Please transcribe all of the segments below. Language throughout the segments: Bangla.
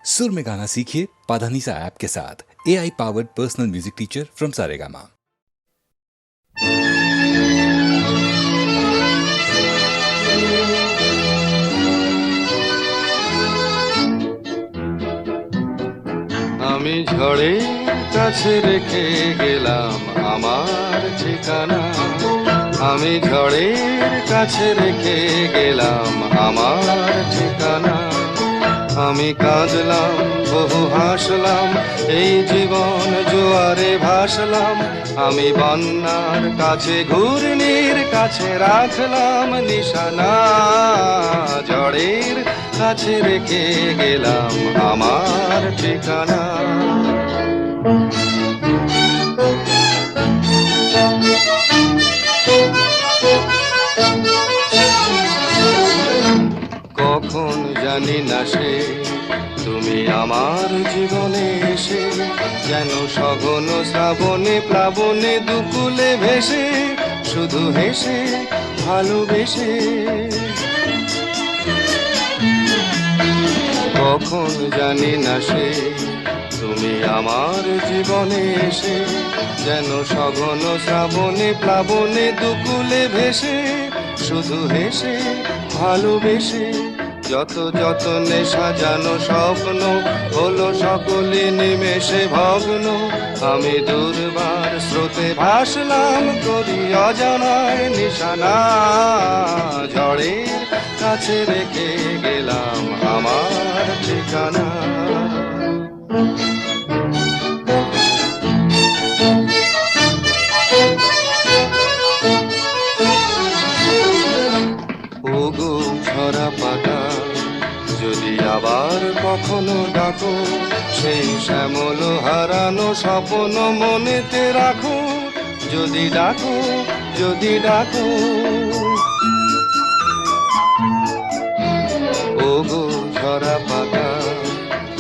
सुर में गाना सीखिए पाधानीसा ऐप के साथ। AI powered personal music teacher from Saregama. আমি ঝড়ের কাছে রেখে গেলাম আমার ঠিকানা, আমি ঝড়ের কাছে রেখে গেলাম আমার ঠিকানা। আমি কাঁদলাম বহু হাসলাম, এই জীবন জোয়ারে ভাসলাম। আমি বন্যার কাছে ঘূর্ণির কাছে রাখলাম নিশানা, ঝড়ের কাছে রেখে গেলাম আমার ঠিকানা। কখন জানি না সে তুমি আমার জীবনে এসে, যেন সঘন শ্রাবণে প্লাবনে দুকুলে ভেসে, শুধু হেসে ভালোবেসে। কখন জানি না সে তুমি আমার জীবনে এসে, যেন সঘন শ্রাবণে প্লাবনে দুকুলে ভেসে, শুধু হেসে ভালোবেসে। যত যতনে সাজানো স্বপ্ন হলো সকলে নিমেষে ভগ্ন। আমি দুর্বার স্রোতে ভাসলাম করি অজানায় নিশানা, ঝড়ের কাছে রেখে গেলাম আমার ঠিকানা। ওগো ঝরা পাতা, যদি আবার কখনো ডাকো, সেই শ্যামল হারানো স্বপ্ন মনেতে রাখো। যদি ডাকো, যদি ডাকো, ওগো ঝরা পাতা,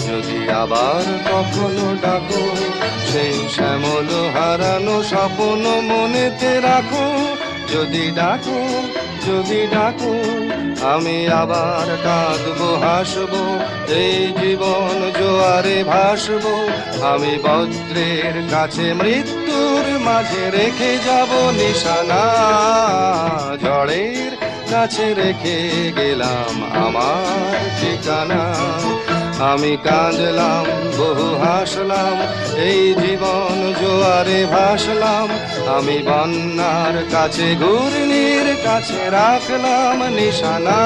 যদি আবার কখনো ডাকো, সেই শ্যামল হারানো স্বপ্ন মনেতে রাখো। যদি ডাকো, যদি ডাকো, আমি আবার কাঁদবো হাসবো, এই জীবন জোয়ারে ভাসবো। আমি বজ্রের কাছে মৃত্যুর মাঝে রেখে যাব নিশানা, ঝড়ের কাছে রেখে গেলাম আমার ঠিকানা। আমি কাঁদলাম বহু হাসলাম, এই জীবন জোয়ারে ভাসলাম। আমি বন্যার কাছে ঘূর্ণির কাছে রাখলাম নিশানা,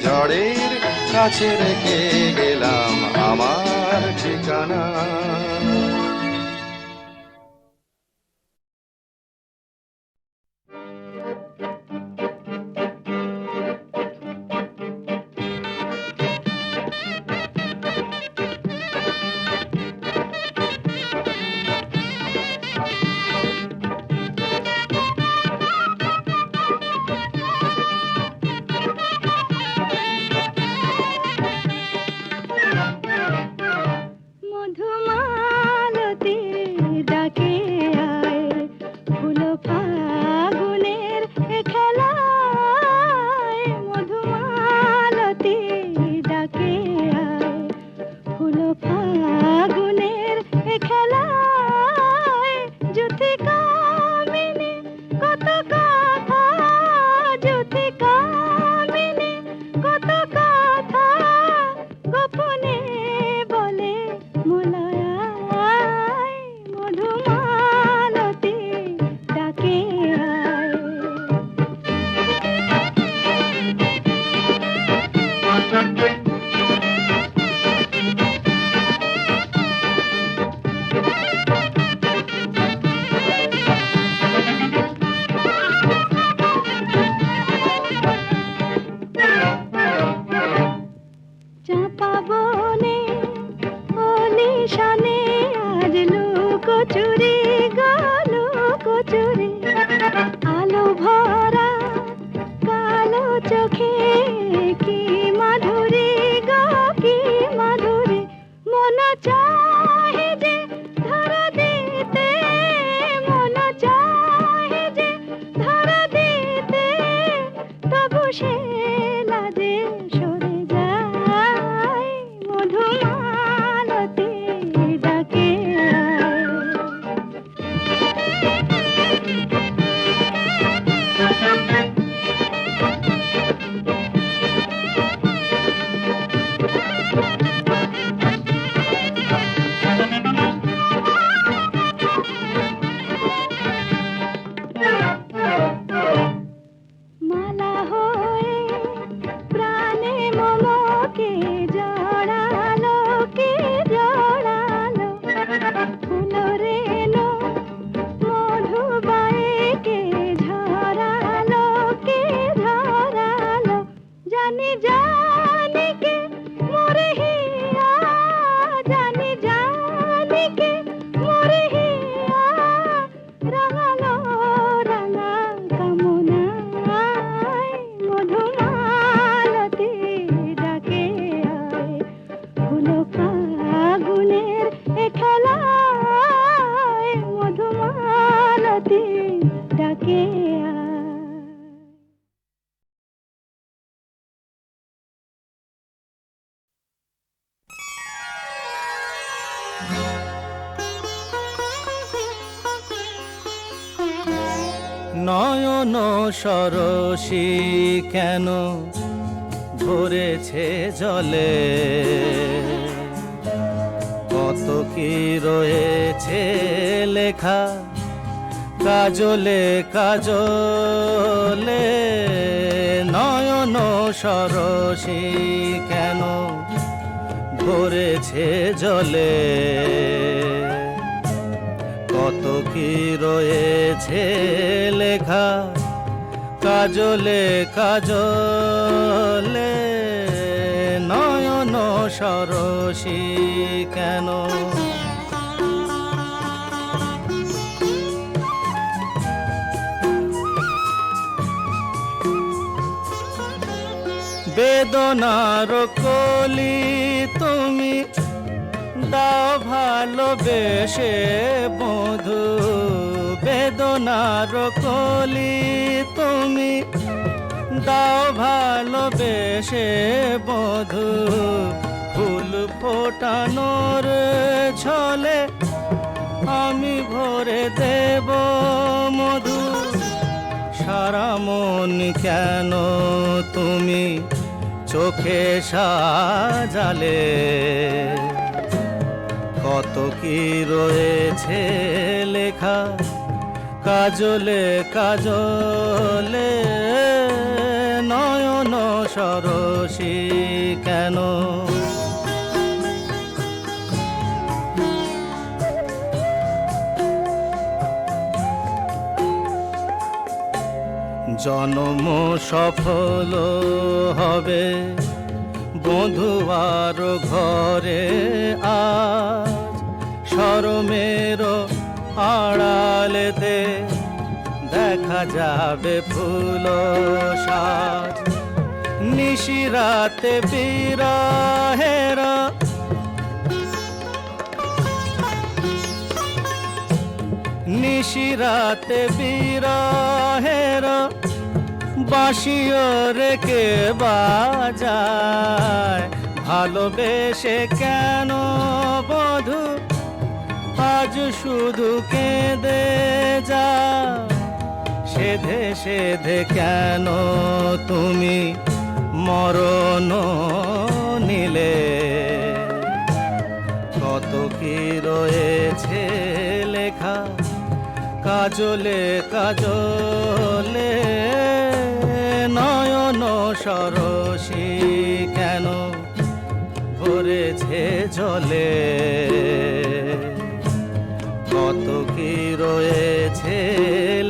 ঝড়ের কাছে রেখে গেলাম আমার ঠিকানা। সে লাজে সরে যায় মধু মালা হয়ে প্রাণে মমকে জড়ালো, কে জড়ালো, ফুল রেণু মধু বয়ে কে ঝরালো, কে ঝরালো, জানি জানি কে মোরে হিয়া, জানি জানি কে মোরে হিয়া, রাঙালো রাঙা কামনায় মধুমালতি ডাকে আয়, ফুলো ফাগুনের এ খেলায় মধুমালতি ডাকে আয়। নয়ন সরসী কেন ধরেছে জলে, কত কি রয়েছে লেখা কাজলে কাজলে। নয়ন সরসী কেন ধরেছে জলে, কত কি রয়েছে লেখা কাজলে কাজলে। নয়ন সরসী কেন, বেদনার কলি তুমি দাও ভালোবেসে বধু, বেদনার কলি তুমি দাও ভালোবেসে বধু। ফুল ফোটানোর ছলে আমি ভরে দেব মধু। সারা মন কেন তুমি চোখে সাজালে, কত কি রয়েছে লেখা কাজলে কাজলে। নয়ন সরসী কেন, জন্ম সফল হবে বধুয়ার ঘরে আজ, শরমের আড়ালেতে দেখা যাবে ফুল সাজ। নিশিরাতে বিরহের নিশিরাতে বিরহের বাঁশিও রেখে বাজায়। ভালোবেসে কেন বধু আজ শুধু কেঁদে যা, সেধে সেধে কেন তুমি মরণ নিলে। কত কি রয়েছে লেখা কাজলে কাজলে। নয়ন সরসী কেন ভরেছে জলে, কত কি রয়েছে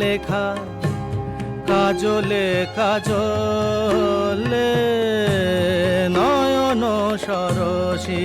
লেখা কাজলে কাজলে। নয়ন সরসী।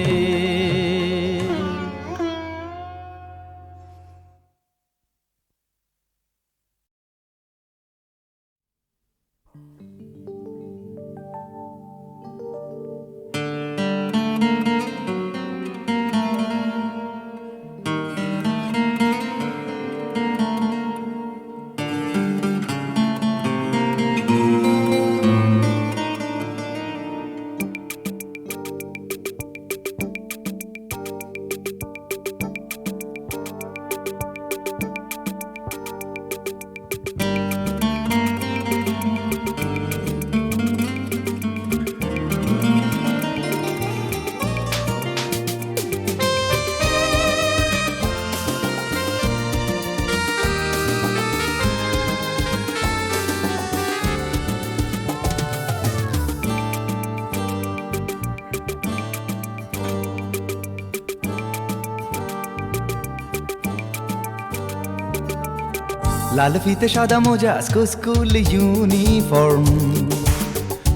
লাল ফিতে সাদা মোজা স্কুল ইউনিফর্ম,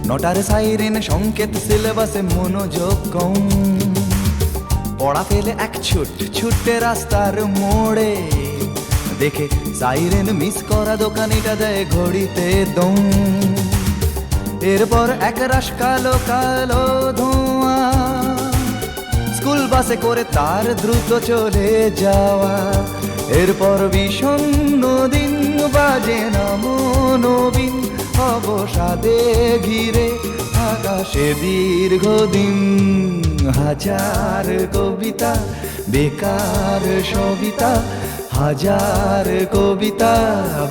নটার সাইরেন সংকেত সিলেবাসে মনোযোগ কম। পড়া ফেলে এক ছুটে রাস্তার মোড়ে, দেখে সাইরেন মিস করা দোকানিটা দেয় ঘড়িতে দম। এরপর এক রাশ কালো কালো ধোঁয়া, স্কুল বাসে করে তার দ্রুত চলে যাওয়া। এরপর বিষণ্ণ দিন বাজে না মনোবিন, অবসাদে ঘিরে আকাশে দীর্ঘদিন। হাজার কবিতা বেকার সবিতা, হাজার কবিতা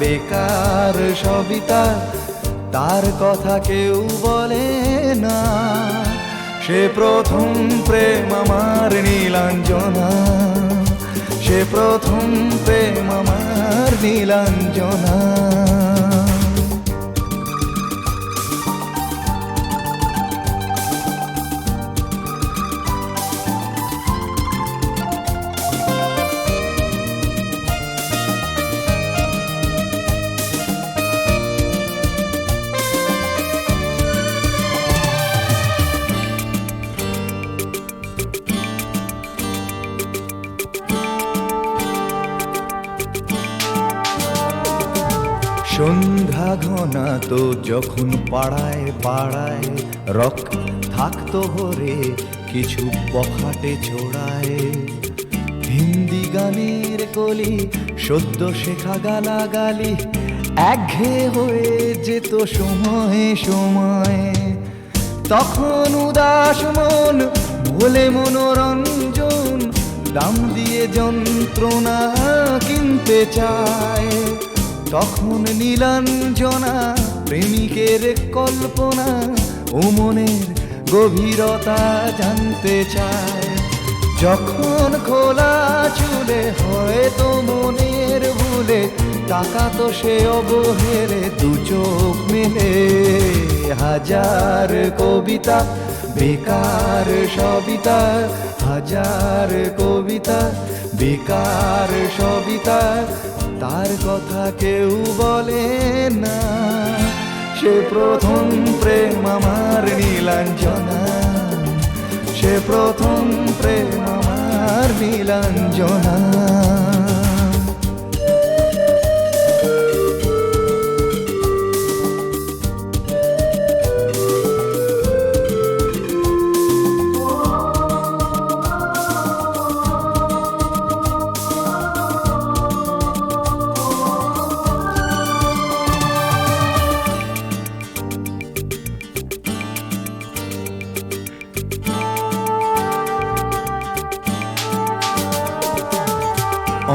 বেকার সবিতা, তার কথা কেউ বলে না। সে প্রথম প্রেম আমার নীলাঞ্জনা, সে প্রথম প্রেম আমার নীলাঞ্জনা। সন্ধ্যা ঘনা তো যখন পাড়ায় পাড়ায় রক থাকতো ভরে কিছু বখাটে ছোড়ায়। হিন্দি গানের কলি সদ্য শেখা গালাগালি একঘেয়ে হয়ে যেত সময়ে সময়ে। তখন উদাস মন ভোলে মনোরঞ্জন, দাম দিয়ে যন্ত্রণা কিনতে চায়। তখন নীলাঞ্জনা প্রেমিকের কল্পনা ও মনের গভীরতা জানতে চায়। যখন খোলা চুলে হয়তো মনের ভুলে, টাকা তো সে অবহেলে দু চোখ মেলে। হাজার কবিতা বেকার সবিতা, হাজার কবিতা বেকার সবিতা, তার কথা কেউ বলে না। সে প্রথম প্রেম আমার নীলাঞ্জনা, সে প্রথম প্রেম আমার নীলাঞ্জনা।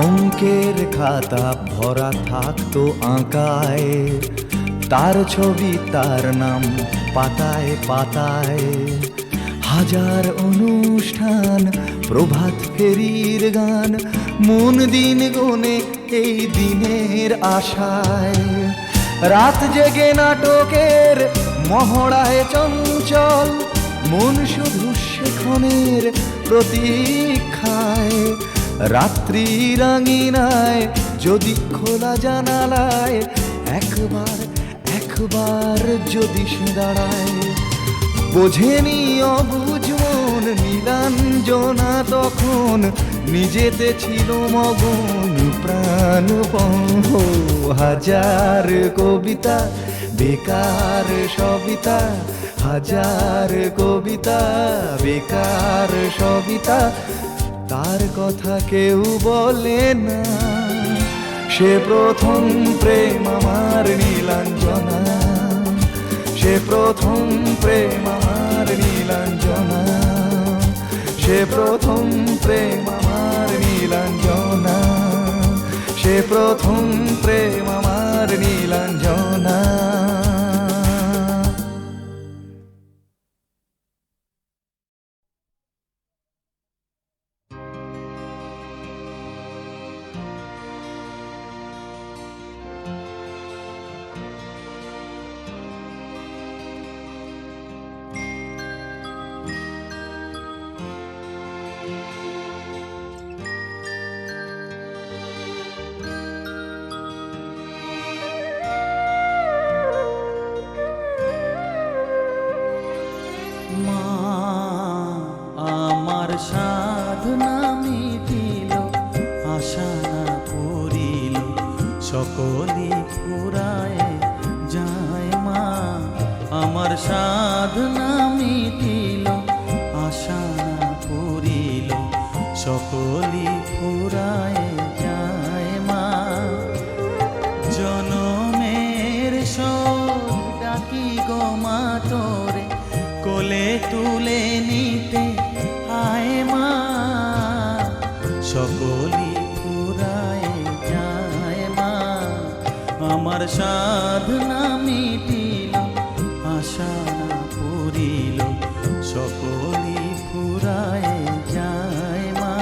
অঙ্কের খাতা ভরা থাকতো আঁকায়, তার ছবি তার নাম পাতায় পাতায়। হাজার অনুষ্ঠান প্রভাত ফেরির গান, মন দিন গুনে এই দিনের আশায়। রাত জেগে নাটকের মহড়ায় চঞ্চল, মন শুধু সেক্ষণের প্রতীক্ষায়। রাত্রি রাঙিনায় যদি খোলা জানালায় একবার একবার যদি সে দাঁড়ায়। বোঝেনি অবুঝ মন নীলাঞ্জনা তখন, নিজেতে ছিল মগন প্রাণপণ। হাজার কবিতা বেকার সবিতা, হাজার কবিতা বেকার সবিতা, তার কথা কেউ বলে না। সে প্রথম প্রেম আমার নীলাঞ্জনা, সে প্রথম প্রেম আমার নীলাঞ্জনা, সে প্রথম প্রেম আমার নীলাঞ্জনা, সে প্রথম প্রেম আমার নীলাঞ্জনা। সকলি ফুরায় যায় মা, আমার সাধনা মিটিল, আশা না পুরিল, সকলি ফুরায় যায় মা। জনমের শোক ডাকি গো মা তোরে, কোলে তুলে নিতে আয় মা, সকলি ফুরায় যায় মা, আমার সাধনা মিটিল, আশা না পুরিল, সকলি ফুরায় যায় মা।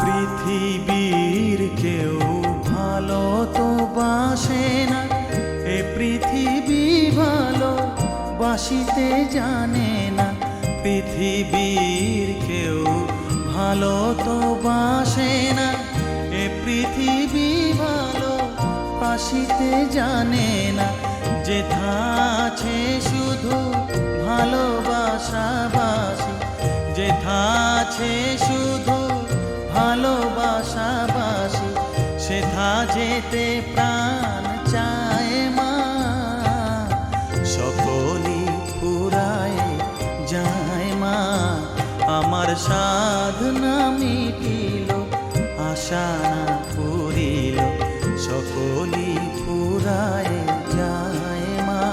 পৃথিবীর কেউ ভালো তো বাসে না, এ পৃথিবী ভালো বাসিতে জানে না। পৃথিবীর কেউ ভালো তো বাসে না, এ পৃথিবী ভালো বাসিতে জানে না। যেথা আছে শুধু ভালোবাসাবাসি, যেথা আছে শুধু ভালোবাসাবাসি, সেথা যেতে প্রাণ চায় মা, সকলি ফুরায় যায় মা, আমার সাধনা মিটিল, আশা না পুরিল, সকলি ফুরায় যায় মা।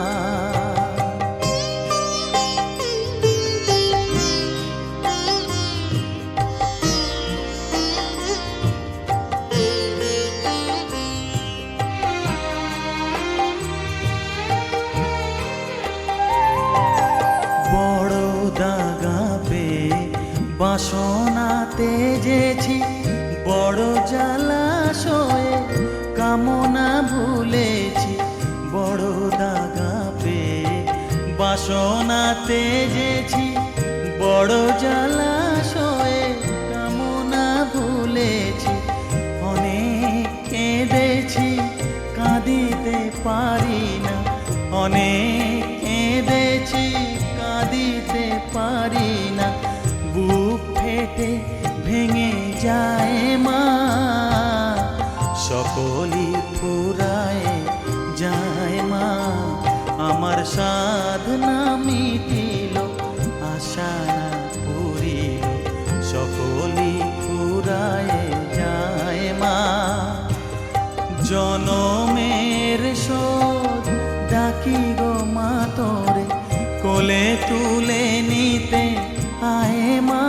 বড় দাগা পেয়ে বাসনা তেজেছি, বড় জলাশয়ে কামনা ভুলেছি। বড় দাগা পেয়ে বাসনা তেজেছি, বড় জলাশয়ে কামনা ভুলেছি। অনেক কেঁদেছি কাঁদিতে পারি না, অনেক কেঁদেছি কাঁদিতে পারি না। বুক ফেটে ভেঙে যায় মা, সকলি ফুরায় যায় মা, আমার সাধনা মিটিল, আশা না পুরিল, সকলি ফুরায় যায় মা। জনমের শোধ ডাকি গো মা তোরে, কোলে তুলে নিতে আয় মা,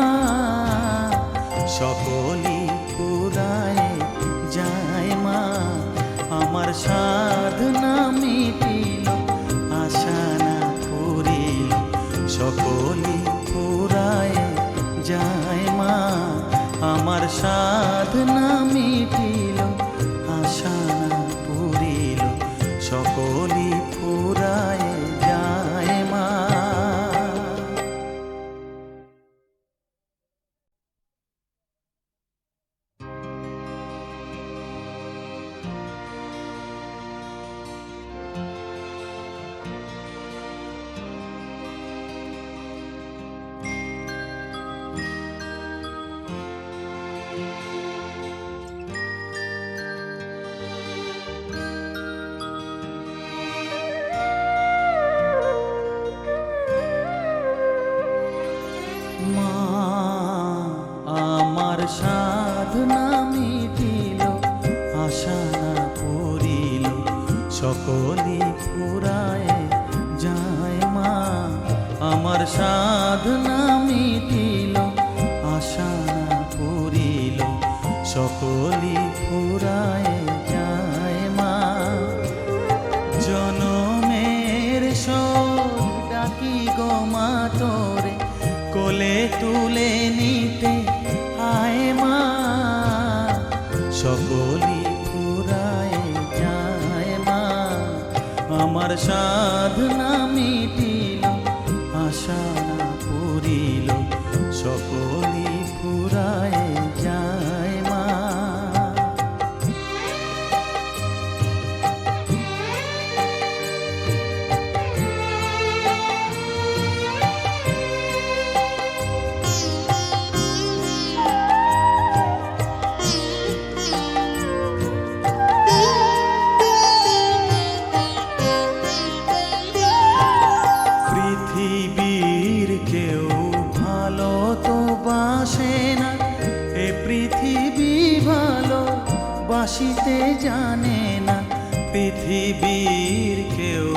সকলি ফুরায় যায় মা, আমার সাধনা মিটিল, আশা না পুরিল, সকলি ফুরায় যায় মা, আমার সাধনা মিটিল, আশা না পুরিল, সকলি ফুরায় যায় মা। মা আমার সাধনা মিটিল, আশা না পুরিল, সকলি ফুরায় যায় মা, আমার সাধনা মিটিল, আশা না পুরিল, সকলি ফুরায় যায় মা। জনমের শোক ডাকি গো মা তোরে, কোলে তুলে নিতে আয় মা, সকলি ফুরায় যায় মা, আমার সাধনা মিটিল, আশা না পুরিল, আসিতে জানে না, পৃথিবীর কেউ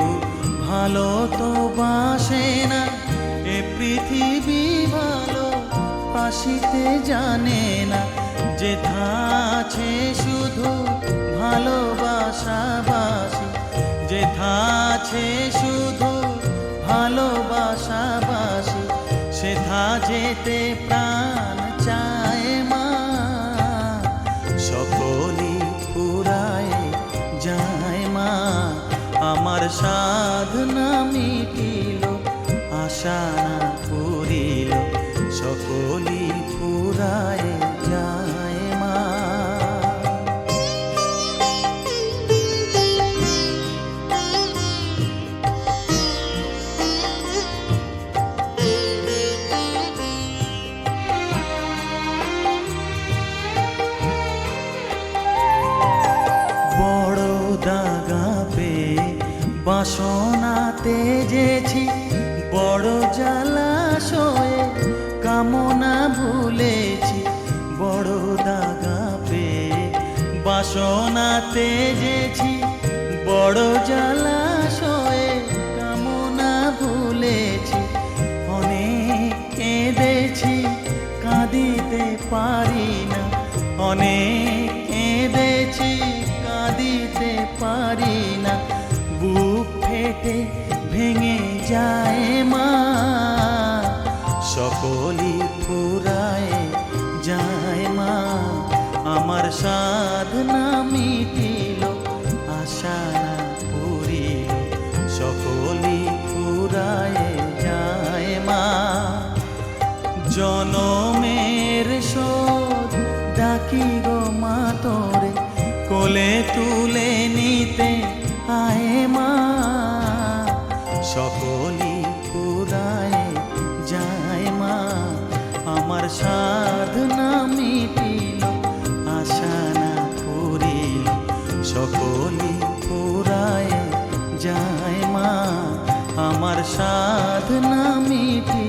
ভালো তো বাসে না, এ পৃথিবী ভালো আসিতে জানে না, যেথা আছে শুধু ভালোবাসাবাসি, যেথা আছে শুধু ভালোবাসাবাসি, সেথা যেতে প্রাণ চায় মা। সকলই ফুরায় যায় মা, আমার সাধনা মিটিল, আশা না পুরিল, সকলই ফুরায় যায় মা। বড় দাগা পেয়ে বাসনা তেজেছি, বড় জলাশয়ে কামনা ভুলেছি, বড় দাগা পেয়ে বাসনা তেজেছি, বড় জলাশয়ে কামনা ভুলেছি, অনেক কেঁদেছি কাঁদিতে পারি না, অনেক কেঁদেছি কাঁদিতে পারি না, বুক ফেটে ভেঙে যায় মা। সকলই ফুরায় যায় মা, আমার সাধনা মিটিল, আশা না পুরিল, সকলই ফুরায় যায় মা। জনমের শোধ ডাকি গো মা তোরে, কোলে তুলে নিতে আয় মা। সকলই ফুরায় যায় মা, আমার সাধনা মিটিল, আশা না পুরিল, সকলই ফুরায় যায় মা, আমার সাধনা মিটিল।